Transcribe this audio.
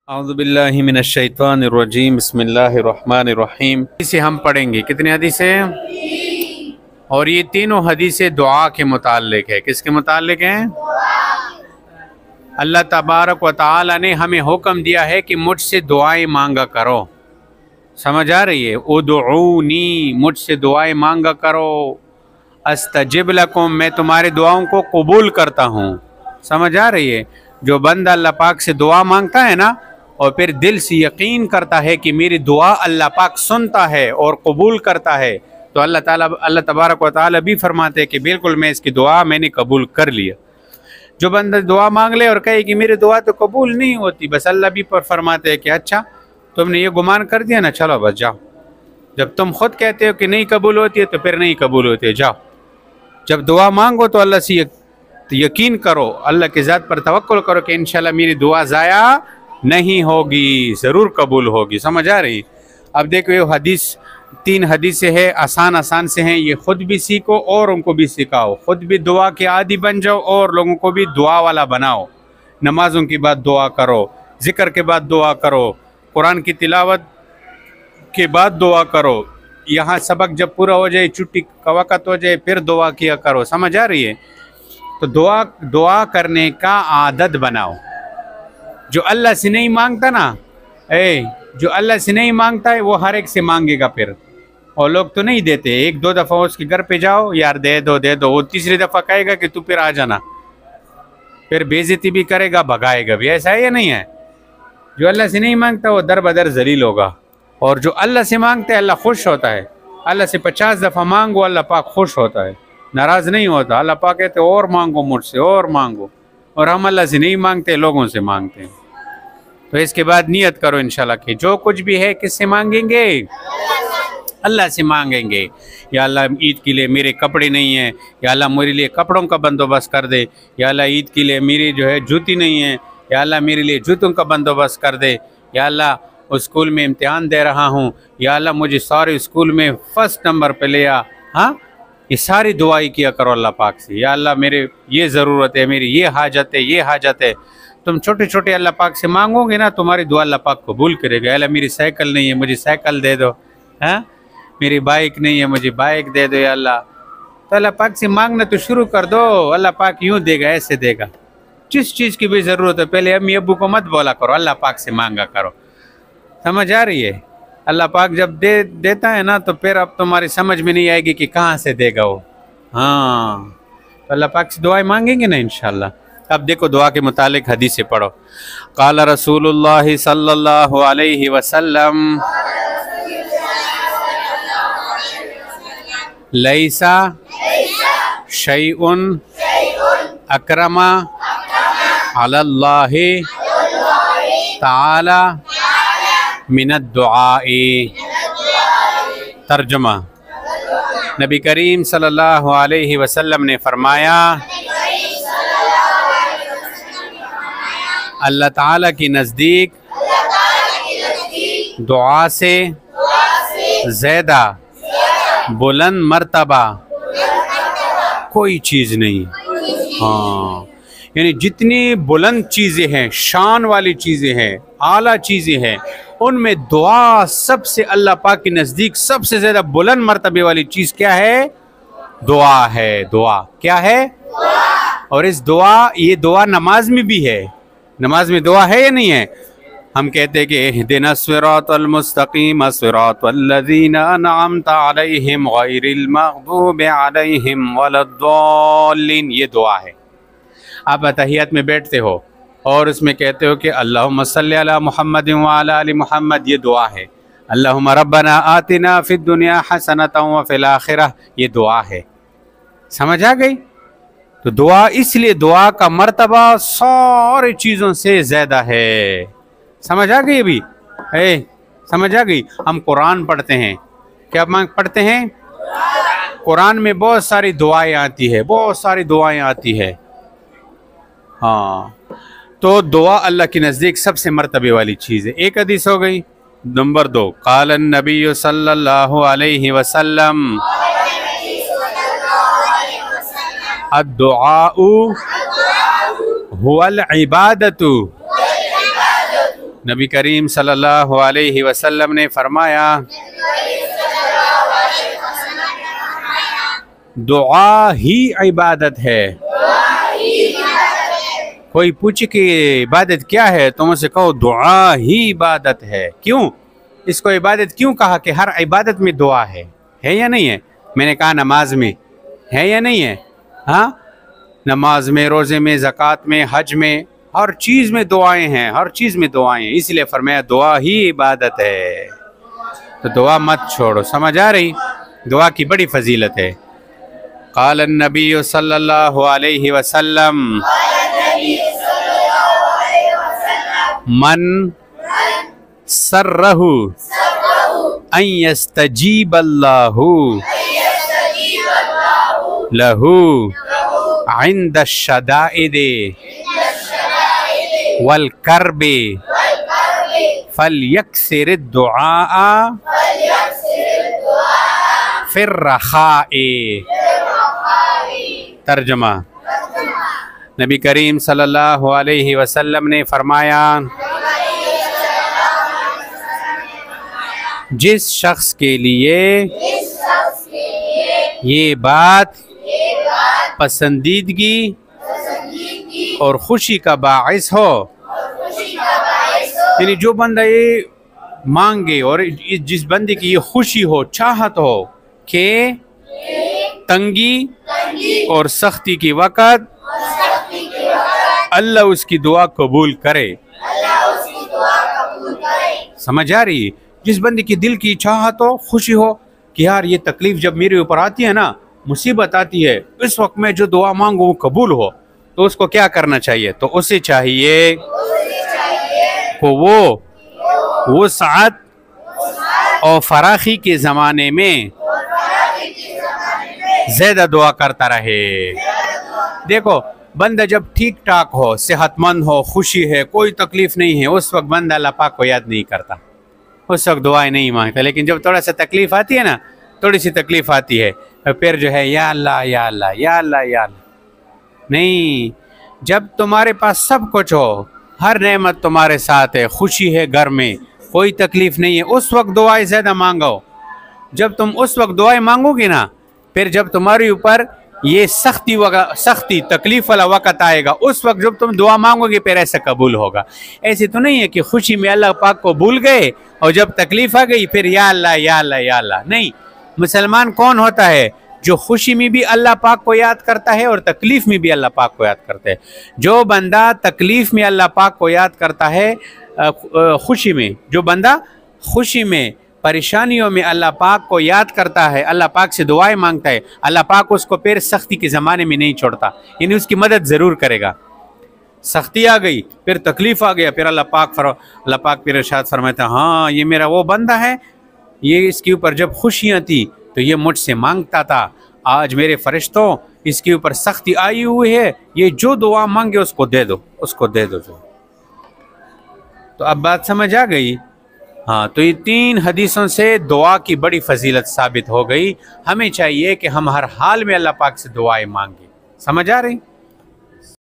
औज़ुबिल्लाहि मिनश्शैतानिर्रजीम बिस्मिल्लाहिर्रहमानिर्रहीम। इसे हम पढ़ेंगे। कितनी हदीसें? और ये तीनों हदीसें दुआ के मुताल्लिक है। किसके मुताल्लिक हैं? अल्लाह तबारक व तआला ने हमें हुक्म दिया है कि मुझसे दुआएं मांगा करो। समझ आ रही है? उदऊनी, मुझसे दुआएं मांगा करो। अस्तजिब लकुम, मैं तुम्हारी दुआओं को कबूल करता हूँ। समझ आ रही है? जो बंदा अल्लाह पाक से दुआ मांगता है ना और फिर दिल से यकीन करता है कि मेरी दुआ अल्लाह पाक सुनता है और कबूल करता है, तो अल्लाह तबारक व तआला भी फरमाते हैं कि बिल्कुल मैं इसकी दुआ मैंने कबूल कर लिया। जो बंदा दुआ मांग ले और कहे कि मेरी दुआ तो कबूल नहीं होती, बस अल्लाह भी फरमाते हैं कि अच्छा तुमने ये गुमान कर दिया ना, चलो बस जाओ। जब तुम खुद कहते हो कि नहीं कबूल होती है तो फिर नहीं कबूल होती है, जाओ। जब दुआ मांगो तो अल्लाह से यकीन करो, अल्लाह की ज़ात पर तवक्कुल करो कि इंशाल्लाह मेरी दुआ ज़ाया नहीं होगी, ज़रूर कबूल होगी। समझ आ रही? अब देखो ये हदीस, तीन हदीसें हैं, आसान आसान से हैं। ये ख़ुद भी सीखो और उनको भी सिखाओ। ख़ुद भी दुआ के आदी बन जाओ और लोगों को भी दुआ वाला बनाओ। नमाज़ों के बाद दुआ करो, ज़िक्र के बाद दुआ करो, कुरान की तिलावत के बाद दुआ करो। यहाँ सबक जब पूरा हो जाए, छुट्टी का वक़्त हो जाए, फिर दुआ किया करो। समझ आ रही है? तो दुआ करने का आदत बनाओ। जो अल्लाह से नहीं मांगता ना, जो अल्लाह से नहीं मांगता है वो हर एक से मांगेगा फिर। और लोग तो नहीं देते, एक दो दफ़ा उसके घर पे जाओ, यार दे दो दे दो, वो तीसरी दफ़ा कहेगा कि तू फिर आ जाना, फिर बेइज्जती भी करेगा, भगाएगा भी। ऐसा है या नहीं है? जो अल्लाह से नहीं मांगता वो दर बदर जलील होगा, और जो अल्लाह से मांगता है अल्लाह खुश होता है। अल्लाह से 50 दफ़ा मांगो, अल्लाह पाक खुश होता है, नाराज़ नहीं होता। अल्लाह पाक कहते और मांगो मुझसे, और मांगो। और हम अल्लाह से नहीं मांगते, लोगों से मांगते हैं। तो इसके बाद नियत करो इंशाल्लाह कि जो कुछ भी है किससे मांगेंगे? अल्लाह से मांगेंगे। या अल्लाह ईद के लिए मेरे कपड़े नहीं हैं, या अल्लाह मेरे लिए कपड़ों का बंदोबस्त कर दे। या अल्लाह ईद के लिए मेरी जो है जूती नहीं है, या अल्लाह मेरे लिए जूतों का बंदोबस्त कर दे। या अल्लाह उस स्कूल में इम्तिहान दे रहा हूँ, या अल्लाह मुझे सारे स्कूल में फ़र्स्ट नंबर पे ले आ। हाँ, ये सारी दुआई किया करो अल्लाह पाक से। या अल्लाह मेरे ये ज़रूरत है, मेरी ये हाजत है, ये हाजत है। तुम छोटे छोटे अल्लाह पाक से मांगोगे ना, तुम्हारी दुआ अल्लाह पाक कबूल करेगा। अल्लाह मेरी साइकिल नहीं है, मुझे साइकिल दे दो। हाँ, मेरी बाइक नहीं है, मुझे बाइक दे दो या अल्लाह। तो अल्लाह पाक से मांगना तो शुरू कर दो, अल्लाह पाक यूँ देगा, ऐसे देगा। जिस चीज़ की भी ज़रूरत है पहले अम्मी अब्बू को मत बोला करो, अल्लाह पाक से मांगा करो। समझ आ रही है? अल्लाह पाक जब देता है ना तो फिर अब तुम्हारी समझ में नहीं आएगी कि कहाँ से देगा वो। हाँ, तो अल्लाह पाक से दुआएं मांगेंगे ना इंशाल्लाह। अब देखो दुआ के मुतालिक हदीस से पढ़ो। क़ाला रसूलुल्लाह सल्लल्लाहु अलैहि वसल्लम, लैसा शैउन अकरमा अलल्लाहि ताला मिनद दुआए। तर्जुमा, नबी करीम सल्लल्लाहु अलैहि वसल्लम ने फरमाया, अल्लाह ताला के नज़दीक दुआ से ज़्यादा बुलंद मर्तबा कोई चीज़ नहीं। हाँ, यानी जितनी बुलंद चीज़ें हैं, शान वाली चीज़ें हैं, आला चीज़ें हैं, उनमें दुआ सबसे अल्लाह पाक के नज़दीक सबसे ज़्यादा बुलंद मर्तबे वाली चीज़ क्या है? दुआ है। दुआ क्या है? और इस दुआ, ये दुआ नमाज में भी है। नमाज में दुआ है या नहीं है? हम कहते हैं कि इहदिना सिरातल मुस्तकीम सिरातल लज़ीना अनअमता अलैहिम गैरिल मग़दूबि अलैहिम वलद्दाल्लीन, ये दुआ है। आप तहियत में बैठते हो और उसमें कहते हो कि अल्लाहुम्मा सल्ली अला मुहम्मद व अला आलि मुहम्मद, ये दुआ है। अल्लाहुम्मा रब्बना आतिना फिद दुनिया हसनतन व फिल आखिरह, ये दुआ है। समझ आ गई? तो दुआ, इसलिए दुआ का मर्तबा सारी चीज़ों से ज़्यादा है। समझ आ गई? अभी समझ आ गई? हम कुरान पढ़ते हैं, क्या पढ़ते हैं? कुरान में बहुत सारी दुआएं आती है, बहुत सारी दुआएं आती है। हाँ, तो दुआ अल्लाह के नज़दीक सबसे मर्तबे वाली चीज़ है। एक हदीस हो गई। नंबर 2, क़ाल नबी सल्लल्लाहु अलैहि वसल्लम, अद्दुआउ हुवल इबादतु नबी करीम सल्लल्लाहु अलैहि वसल्लम ने फरमाया, दुआ ही इबादत है। कोई पूछे कि इबादत क्या है, तुम उसे कहो दुआ ही इबादत है। क्यों इसको इबादत क्यों कहा? कि हर इबादत में दुआ है या नहीं है? मैंने कहा नमाज में है या नहीं है? हाँ, नमाज में, रोज़े में, ज़कात में, हज में, हर चीज़ में दुआएं हैं, हर चीज़ में दुआएं हैं। इसलिए फरमाया दुआ ही इबादत है। तो दुआ मत छोड़ो। समझ आ रही? दुआ की बड़ी फजीलत है। क़ाल नबी सल्लल्लाहु अलैहि वसल्लम, मन सर्रहु अन यस्तजीबल्लाहु लहू इंद शदाइदे वल करबे फलयक्सिर दुआ फिर रखाए। तर्जुमा, नबी करीम सल्लल्लाहु अलैहि वसल्लम ने फरमाया, जिस शख्स के लिए ये बात पसंदीदगी और खुशी का बाइस हो, यानी जो बंदा ये मांगे और जिस बंदे की ये खुशी हो, चाहत हो कि तंगी और सख्ती की वक़्त अल्लाह उसकी दुआ कबूल करे। समझ आ रही? जिस बंदे की दिल की चाहत हो, खुशी हो कि यार ये तकलीफ जब मेरे ऊपर आती है ना, मुसीबत आती है, इस वक्त में जो दुआ मांगो वो कबूल हो, तो उसको क्या करना चाहिए? तो उसे चाहिए को वो सात और फराखी के ज़माने में ज़्यादा दुआ करता रहे। देखो, बंदा जब ठीक ठाक हो, सेहतमंद हो, खुशी है, कोई तकलीफ नहीं है, उस वक्त बंदा अल्लाह पाक को याद नहीं करता, उस वक्त दुआएं नहीं मांगता। लेकिन जब थोड़ा सा तकलीफ आती है ना, थोड़ी सी तकलीफ आती है, फिर जो है या अल्लाह या अल्लाह या अल्लाह या अल्लाह। नहीं, जब तुम्हारे पास सब कुछ हो, हर नेमत तुम्हारे साथ है, खुशी है घर में, कोई तकलीफ नहीं है, उस वक्त दुआएं ज़्यादा मांगो। जब तुम उस वक्त दुआएं मांगोगे ना, फिर जब तुम्हारे ऊपर ये सख्ती तकलीफ वाला वक़्त आएगा, उस वक्त जब तुम दुआ मांगोगे फिर ऐसा कबूल होगा। ऐसे तो नहीं है कि खुशी में अल्लाह पाक को भूल गए और जब तकलीफ आ गई फिर या अल्लाह या अल्लाह या अल्लाह। नहीं, मुसलमान कौन होता है? जो खुशी में भी अल्लाह पाक को याद करता है और तकलीफ में भी अल्लाह पाक को याद करता है। जो बंदा तकलीफ में अल्लाह पाक को याद करता है, खुशी में, जो बंदा खुशी में, परेशानियों में अल्लाह पाक को याद करता है, अल्लाह पाक से दुआएं मांगता है, अल्लाह पाक उसको फिर सख्ती के ज़माने में नहीं छोड़ता, यानी उसकी मदद ज़रूर करेगा। सख्ती आ गई, फिर तकलीफ आ गया, फिर अल्लाह पाक फिर इरशाद फरमाता, हाँ ये मेरा वो बंदा है, ये इसके ऊपर जब खुशियाँ थी तो ये मुझसे मांगता था, आज मेरे फरिश्तों इसके ऊपर सख्ती आई हुई है, ये जो दुआ मांगे उसको दे दो, उसको दे दो। तो अब बात समझ आ गई? हाँ, तो ये 3 हदीसों से दुआ की बड़ी फजीलत साबित हो गई। हमें चाहिए कि हम हर हाल में अल्लाह पाक से दुआएं मांगे। समझ आ रही?